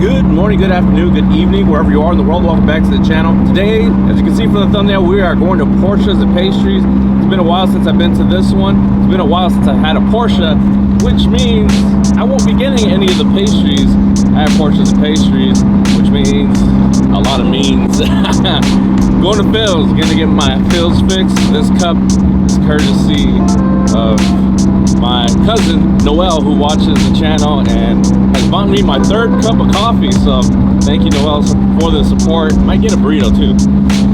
Good morning, good afternoon, good evening, wherever you are in the world. Welcome back to the channel. Today, as you can see from the thumbnail, we are going to Porsches and Pastries. It's been a while since I've been to this one. It's been a while since I've had a Porsche, which means I won't be getting any of the pastries at Porsches and Pastries, which means a lot of means. Going to Phil's, gonna get my Phil's fix. This cup is courtesy of my cousin Noel, who watches the channel and has bought me my third cup of coffee. So thank you, Noel, for the support. Might get a burrito too.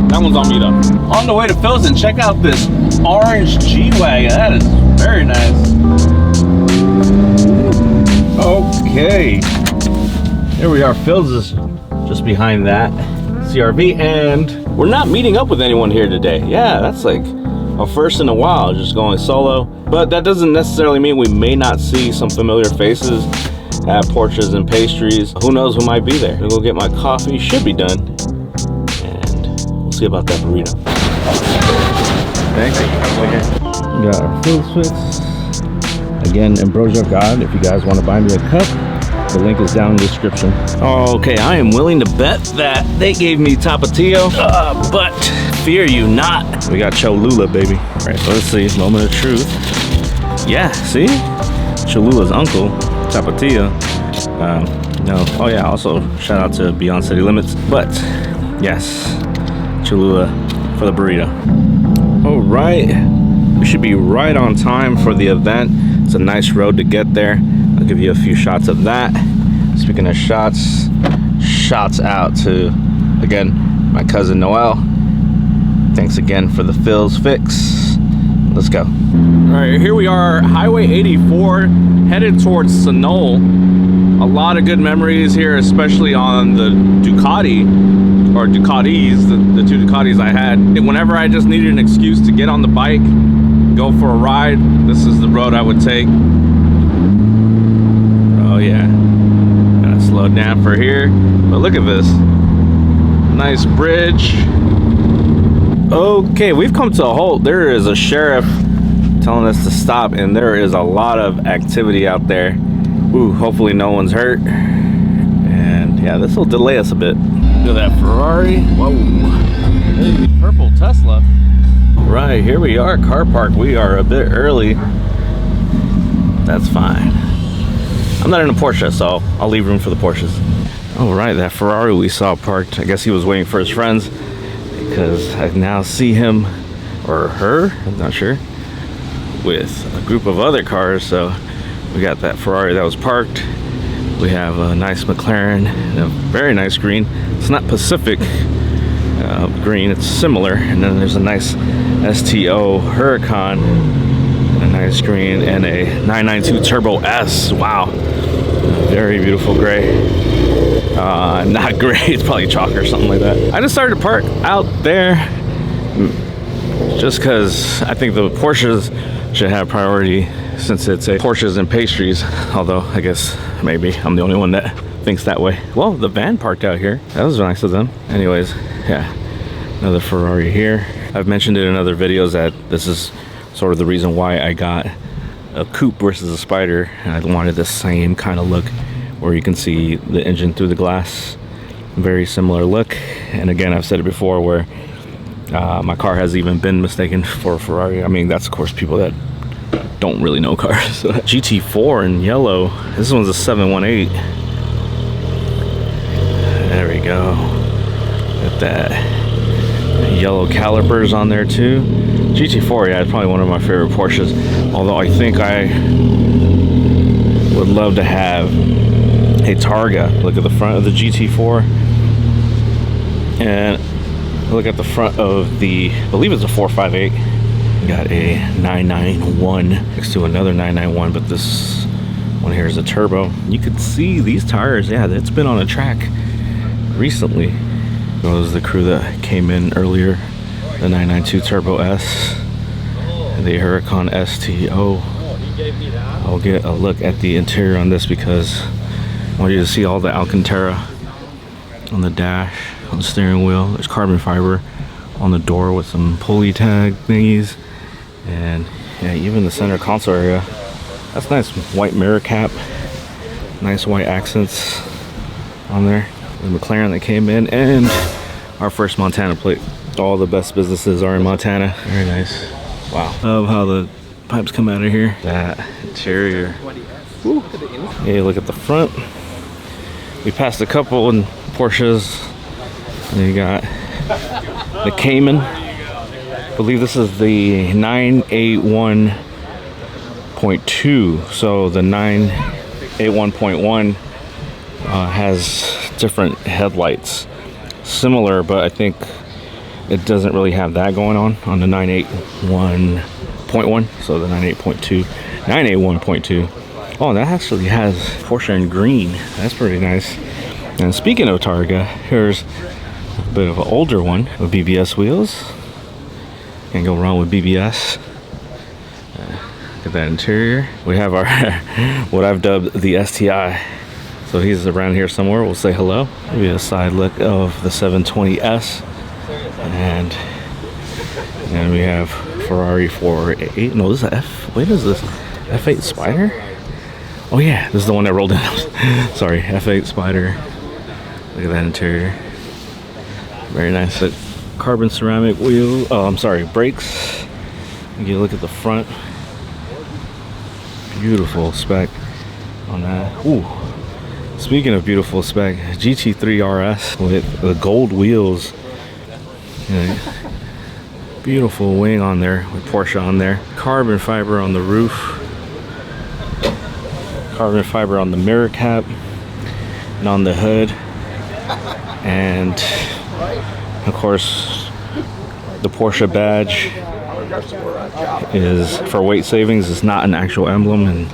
That one's on me though. On the way to Phil's, and check out this orange G-Wagon. That is very nice. Okay, here we are. Phil's is just behind that CRV, and we're not meeting up with anyone here today. Yeah, that's like a first in a while, just going solo. But that doesn't necessarily mean we may not see some familiar faces at Porsches and Pastries. Who knows who might be there. I'm gonna go get my coffee, should be done, and we'll see about that burrito. Thanks. We got our Phil's fix. Again, Ambrosia God, if you guys want to buy me a cup, the link is down in the description. Okay, I am willing to bet that they gave me Tapatio, but fear you not. We got Cholula, baby. All right, so let's see, moment of truth. Yeah, see? Cholula's uncle, Tapatio. No, oh yeah, also shout out to Beyond City Limits. But, yes, Cholula for the burrito. All right, we should be right on time for the event. It's a nice road to get there. I'll give you a few shots of that. Speaking of shots, shouts out to, again, my cousin Noel. Thanks again for the Phil's fix. Let's go. All right, here we are, Highway 84, headed towards Sonol. A lot of good memories here, especially on the Ducati, or Ducatis, the two Ducatis I had. Whenever I just needed an excuse to get on the bike, go for a ride, this is the road I would take. Oh yeah, gotta slow down for here, but look at this nice bridge. Okay, we've come to a halt. There is a sheriff telling us to stop, and there is a lot of activity out there. Ooh, hopefully no one's hurt, and yeah, this will delay us a bit. Look at that Ferrari. Whoa, hey, purple Tesla. Right, here we are, car park. We are a bit early. That's fine. I'm not in a Porsche, so I'll leave room for the Porsches. All right, that Ferrari we saw parked, I guess he was waiting for his friends, because I now see him, or her, I'm not sure, with a group of other cars. So we got that Ferrari that was parked. We have a nice McLaren, and a very nice green. It's not Pacific green, it's similar. And then there's a nice STO Huracan, and a nice green, and a 992 Turbo S. Wow, very beautiful gray. Not gray, it's probably chalk or something like that. I decided to park out there just because I think the Porsches should have priority, since it's a Porsches and Pastries, although I guess maybe I'm the only one that thinks that way. Well, the van parked out here, that was nice of them. Anyways, yeah, another Ferrari here. I've mentioned it in other videos that this is sort of the reason why I got a coupe versus a Spider. I wanted the same kind of look where you can see the engine through the glass. Very similar look. And again, I've said it before, where my car has even been mistaken for a Ferrari. I mean, that's of course people that don't really know cars. GT4 in yellow. This one's a 718. There we go. Got that yellow calipers on there too. GT4, yeah, it's probably one of my favorite Porsches. Although I think I would love to have a Targa. Look at the front of the GT4, and look at the front of the, I believe it's a 458. Got a 991 next to another 991, but this one here is a turbo. You could see these tires, yeah, it's been on a track recently. It was the crew that came in earlier, the 992 Turbo S, the Huracan STO. I'll get a look at the interior on this because I want you to see all the Alcantara on the dash, on the steering wheel. There's carbon fiber on the door with some pulley tag thingies, and yeah, even the center console area, that's nice. White mirror cap, nice white accents. on there. The McLaren that came in, and our first Montana plate. All the best businesses are in Montana. Very nice. Wow. Love how the pipes come out of here. That interior. Woo. Yeah, look at the front. We passed a couple in Porsches. And you got the Cayman. I believe this is the 981.2. So the 981.1 has different headlights. Similar, but I think it doesn't really have that going on the 981.1. So the 98.2, 981.2. Oh, that actually has Porsche in green. That's pretty nice. And speaking of Targa, here's a bit of an older one with BBS wheels. Can't go wrong with BBS. Look at that interior. We have our what I've dubbed the STI. So he's around here somewhere. We'll say hello. Maybe a side look of the 720S. And we have Ferrari 488. No, this is F. Wait, is this F8 Spider? Oh yeah, this is the one that rolled in. Sorry, F8 Spider. Look at that interior. Very nice. Carbon ceramic wheel. Oh, I'm sorry, brakes. You look at the front. Beautiful spec on that. Ooh. Speaking of beautiful spec, GT3 RS with the gold wheels. Beautiful wing on there with Porsche on there. Carbon fiber on the roof. Carbon fiber on the mirror cap and on the hood. And of course the Porsche badge is for weight savings. It's not an actual emblem, and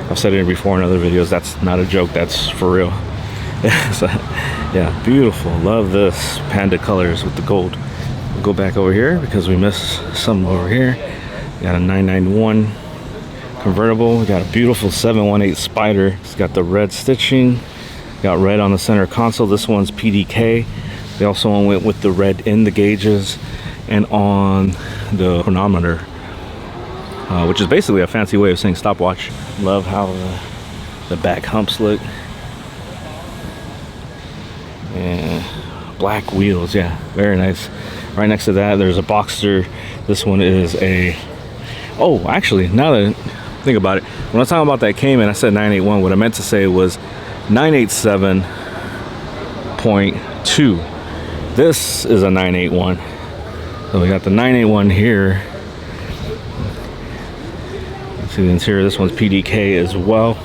I've said it before in other videos, that's not a joke, that's for real. So, yeah, beautiful. Love this panda colors with the gold. We'll go back over here because we missed some over here. We got a 991 convertible. We got a beautiful 718 Spider. It's got the red stitching. Got red on the center console. This one's PDK. They also went with the red in the gauges and on the chronometer, which is basically a fancy way of saying stopwatch. Love how the back humps look. And black wheels, yeah, very nice. Right next to that, there's a Boxster. This one is a, oh, actually, now that I think about it, when I was talking about that Cayman, I said 981. What I meant to say was 987.2. This is a 981. So we got the 981 here. See the interior, this one's PDK as well.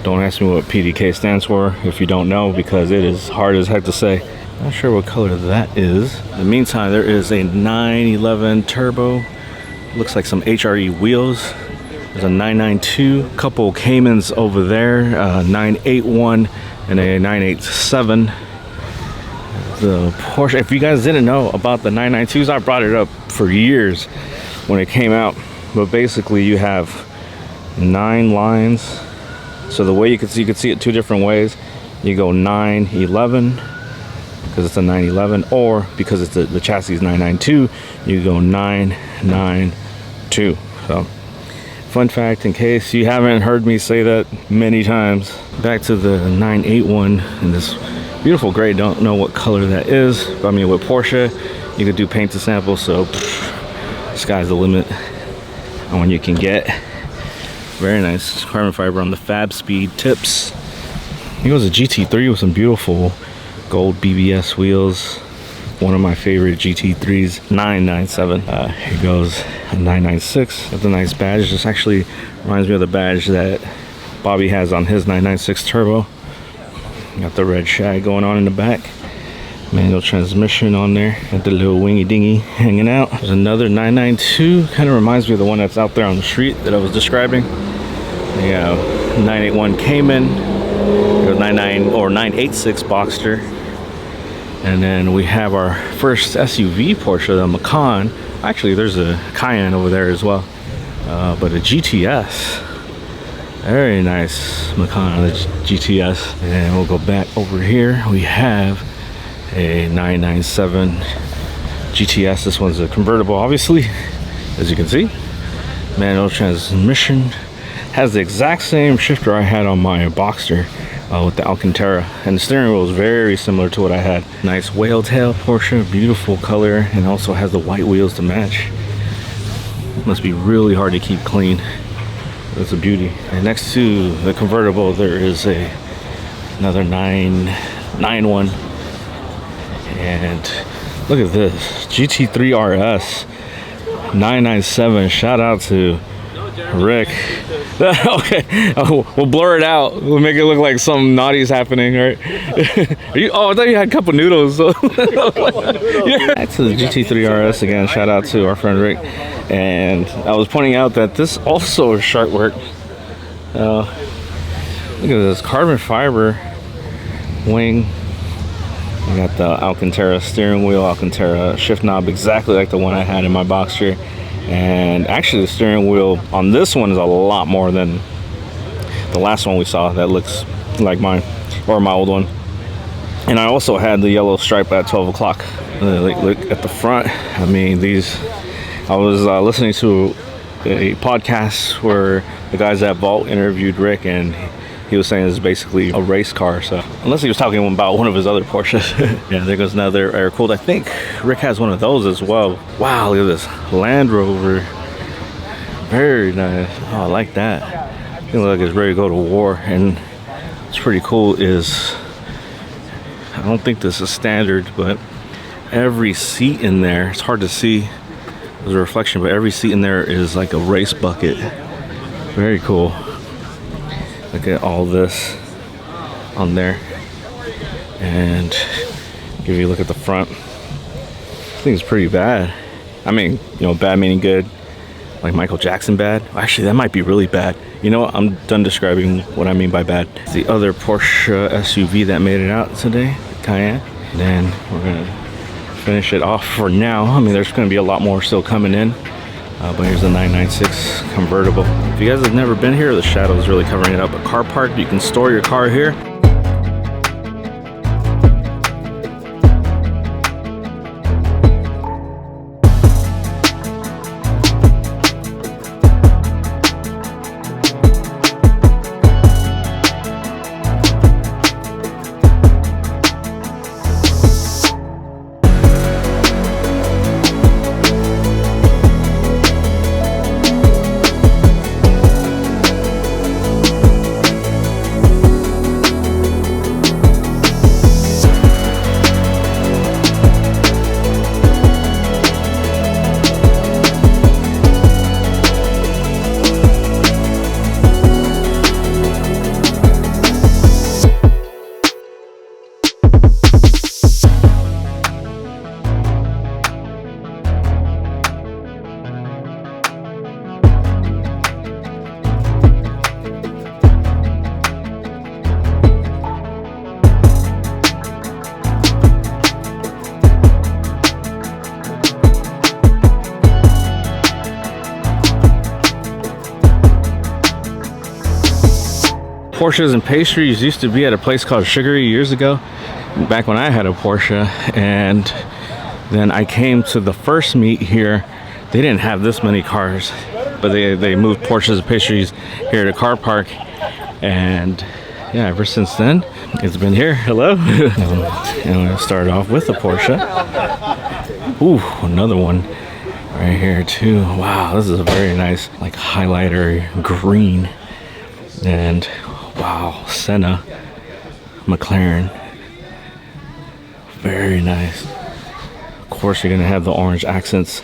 Don't ask me what PDK stands for if you don't know, because it is hard as heck to say. Not sure what color that is. In the meantime, there is a 911 turbo. Looks like some HRE wheels. There's a 992, couple Caymans over there, 981 and a 987. The Porsche, if you guys didn't know about the 992s, I brought it up for years when it came out. But basically you have 9 lines. So the way you could see it two different ways. You go 911 because it's a 911, or because it's the chassis is 992, you go 992. So fun fact, in case you haven't heard me say that many times. Back to the 981 in this beautiful gray. Don't know what color that is, but I mean, with Porsche you could do paint to sample, so sky's the limit on what you can get. Very nice carbon fiber on the Fab Speed tips. Here goes a GT3 with some beautiful gold BBS wheels. One of my favorite GT3s, 997. Here goes a 996 with a nice badge. This actually reminds me of the badge that Bobby has on his 996 turbo. Got the red shag going on in the back. Manual transmission on there. Got the little wingy dingy hanging out. There's another 992. Kind of reminds me of the one that's out there on the street that I was describing. Yeah, 981 Cayman. 99 or 986 Boxster. And then we have our first SUV Porsche, the Macan. Actually, there's a Cayenne over there as well, but a GTS. Very nice Macan on the GTS. And we'll go back over here. We have a 997 GTS. This one's a convertible, obviously, as you can see. Manual transmission. Has the exact same shifter I had on my Boxster. with the Alcantara, and the steering wheel is very similar to what I had. Nice whale tail Porsche, beautiful color, and also has the white wheels to match. Must be really hard to keep clean. It's a beauty. And next to the convertible, there is another 991, and look at this GT3 RS 997. Shout out to Rick. Okay, we'll blur it out. We'll make it look like something naughty is happening, right? Oh, I thought you had a cup of noodles. So. Yeah. Back to the GT3 RS again. Shout out to our friend Rick. And I was pointing out that this also is shark work. Look at this carbon fiber wing. We got the Alcantara steering wheel, Alcantara shift knob, exactly like the one I had in my Boxster. And actually the steering wheel on this one is a lot more than the last one we saw that looks like mine, or my old one. And I also had the yellow stripe at 12 o'clock. Look at the front. I mean, I was listening to a podcast where the guys at Vault interviewed Rick, and he was saying it's basically a race car. So unless he was talking about one of his other Porsches. Yeah, there goes another air cooled. I think Rick has one of those as well. Wow, look at this Land Rover. Very nice. Oh, I like that. It looks like it's ready to go to war. And what's pretty cool is, I don't think this is standard, but every seat in there, it's hard to see, there's a reflection, but every seat in there is like a race bucket. Very cool. Look at all this on there. And give you a look at the front. This thing's pretty bad. I mean, you know, bad meaning good. Like Michael Jackson bad. Actually, that might be really bad. You know what? I'm done describing what I mean by bad. It's the other Porsche SUV that made it out today, Cayenne. And then we're gonna finish it off for now. I mean, there's gonna be a lot more still coming in. But here's the 996 convertible. If you guys have never been here, the shadow is really covering it up. A car park, you can store your car here. Porsches and Pastries used to be at a place called Sugary years ago, back when I had a Porsche. And then I came to the first meet here. They didn't have this many cars, but they moved Porsches and Pastries here to Car Park. And yeah, ever since then, it's been here. Hello. And we'll start off with the Porsche. Ooh, another one right here too. Wow, this is a very nice, like, highlighter green. And wow, Senna McLaren, very nice. Of course, you're gonna have the orange accents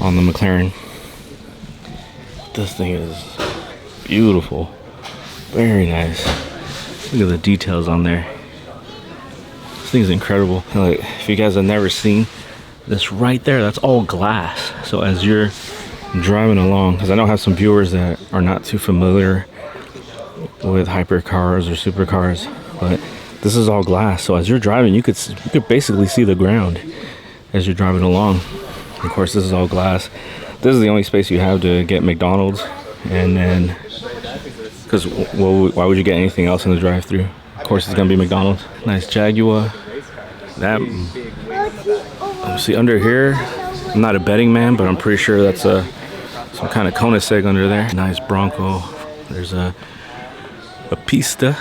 on the McLaren. This thing is beautiful, very nice. Look at the details on there. This thing is incredible. Like, if you guys have never seen this right there, that's all glass. So as you're driving along, because I know I have some viewers that are not too familiar with hypercars or supercars, but this is all glass. So as you're driving, you could basically see the ground as you're driving along. Of course, this is all glass. This is the only space you have to get McDonald's, and then because why would you get anything else in the drive-thru? Of course, it's gonna be McDonald's. Nice Jaguar. That, see under here, I'm not a betting man, but I'm pretty sure that's some kind of Koenigsegg under there. Nice Bronco. There's a Pista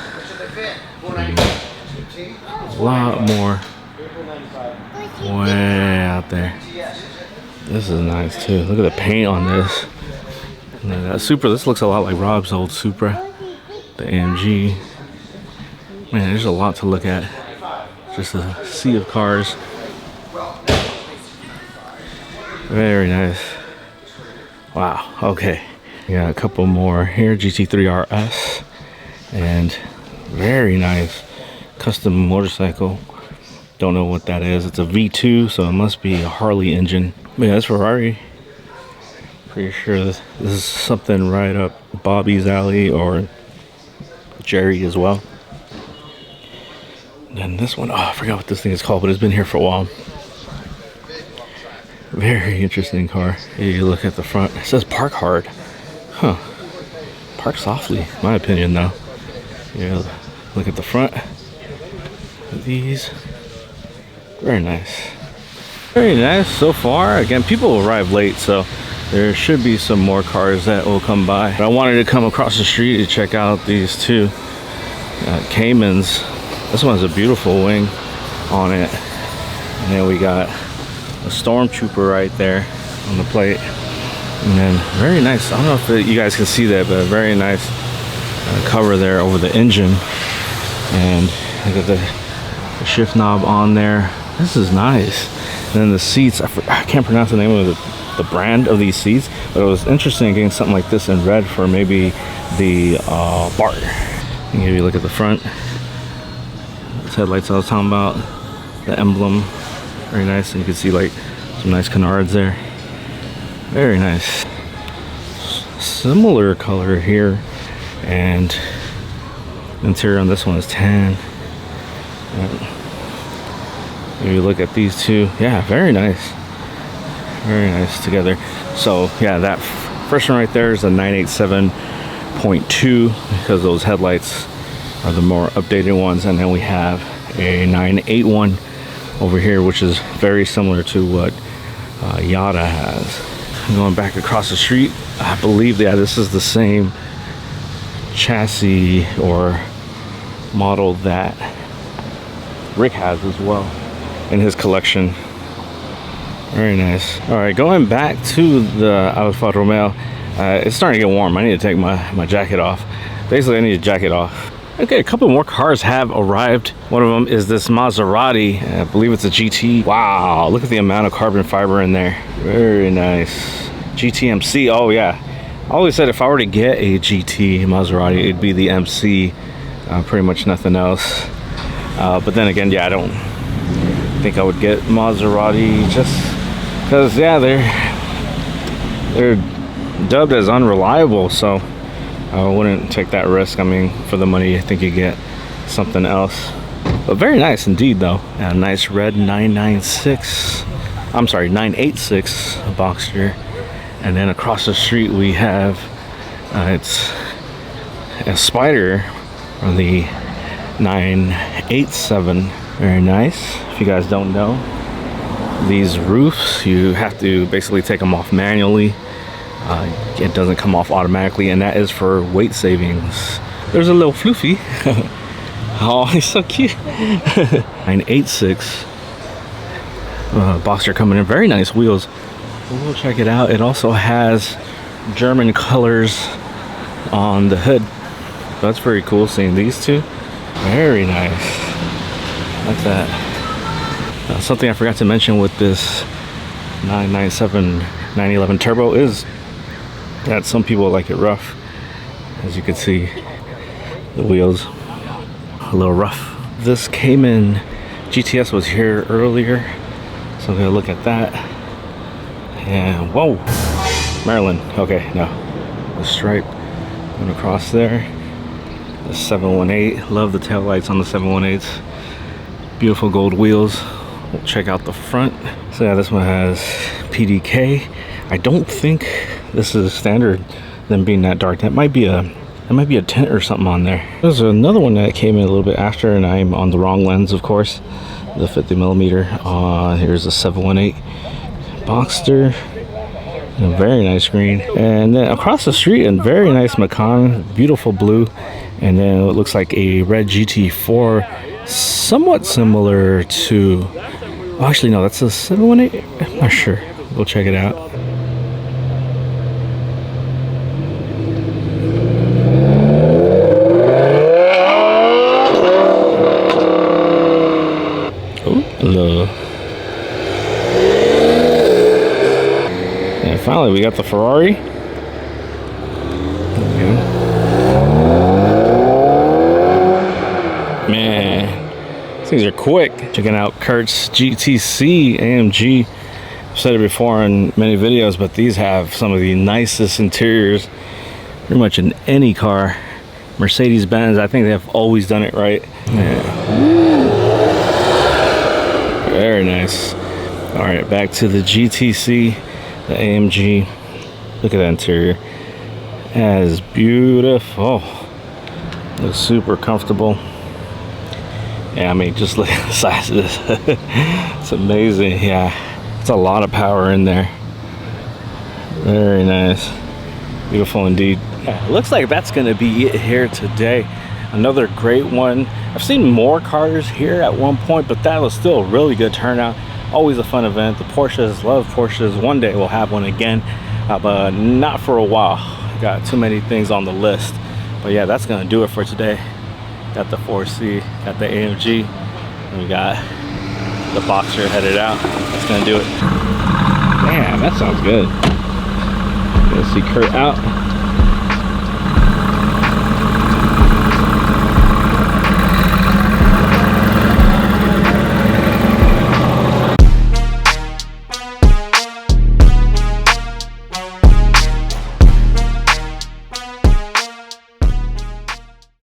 A lot more way out there. This is nice too. Look at the paint on this. And then that Supra, this looks a lot like Rob's old Supra. The AMG. Man, there's a lot to look at. Just a sea of cars. Very nice. Wow, okay. We got a couple more here. GT3 RS. And very nice custom motorcycle. Don't know what that is. It's a V2, so it must be a Harley engine. But yeah, that's Ferrari. Pretty sure this is something right up Bobby's alley, or Jerry as well. And then this one, oh, I forgot what this thing is called, but it's been here for a while. Very interesting car. You look at the front, it says park hard. Huh. Park softly, my opinion though. Yeah, look at the front. These. Very nice. Very nice so far. Again, people arrive late, so there should be some more cars that will come by. But I wanted to come across the street to check out these two Caymans. This one's a beautiful wing on it. And then we got a Stormtrooper right there on the plate. And then very nice. I don't know if you guys can see that, but a very nice cover there over the engine. And look at the shift knob on there. This is nice. And then the seats, I can't pronounce the name of the brand of these seats, but it was interesting getting something like this in red for maybe the BART. And if you look at the front, those headlights I was talking about, the emblem, very nice. And you can see like some nice canards there. Very nice. Similar color here, and interior on this one is tan. If you look at these two, yeah, very nice. Very nice together. So yeah, that first one right there is a 987.2 because those headlights are the more updated ones, and then we have a 981 over here, which is very similar to what Yada has. Going back across the street, I believe, yeah, this is the same chassis or model that Rick has as well in his collection. Very nice. All right, going back to the Alfa Romeo, it's starting to get warm. I need to take my jacket off. Basically, I need a jacket off. Okay, a couple more cars have arrived. One of them is this Maserati. I believe it's a GT. Wow, look at the amount of carbon fiber in there. Very nice. GT MC. Oh yeah, I always said if I were to get a GT Maserati, it'd be the MC. Pretty much nothing else. But then again, yeah, I don't think I would get Maserati just because, yeah, they're dubbed as unreliable, so I wouldn't take that risk. I mean, for the money, I think you get something else. But very nice indeed, though. And a nice red 986 Boxster. And then across the street we have it's a Spider on the 987. Very nice. If you guys don't know, these roofs, you have to basically take them off manually. It doesn't come off automatically, and that is for weight savings. There's a little floofy. Oh, he's so cute. 986 Boxster coming in. Very nice wheels. We'll check it out. It also has German colors on the hood. That's very cool seeing these two. Very nice. Like that. Something I forgot to mention with this 997 911 Turbo is that some people like it rough. As you can see, the wheels a little rough. This Cayman GTS was here earlier, so I'm gonna look at that. And whoa, Maryland. Okay, no, the stripe going across there. The 718. Love the tail lights on the 718s. Beautiful gold wheels. We'll check out the front. So yeah, this one has PDK. I don't think this is standard, them being that dark. That might be a tint or something on there. There's another one that came in a little bit after, and I'm on the wrong lens, of course. The 50mm. Here's a 718 Boxster. A very nice green. And then across the street, a very nice Macan, beautiful blue. And then it looks like a red GT4, somewhat similar to, oh, actually no, that's a 718. I'm not sure. We'll check it out. Oh, hello. And finally, we got the Ferrari. Man, these things are quick. Checking out Kurt's GTC AMG. I've said it before in many videos, but these have some of the nicest interiors pretty much in any car. Mercedes-Benz, I think they've always done it right. Yeah. Very nice. All right, back to the GTC, the AMG. Look at that interior. That is beautiful. Looks super comfortable. Yeah, I mean, just look at the size of this. It's amazing. Yeah, it's a lot of power in there. Very nice. Beautiful indeed. Yeah, looks like that's going to be it here today. Another great one. I've seen more cars here at one point, but that was still a really good turnout. Always a fun event. The Porsches, love Porsches. One day we'll have one again, but not for a while. Got too many things on the list. But yeah, that's going to do it for today. Got the 4C, got the AMG, and we got the Boxer headed out. That's going to do it. Man, that sounds good. Gonna see Kurt out.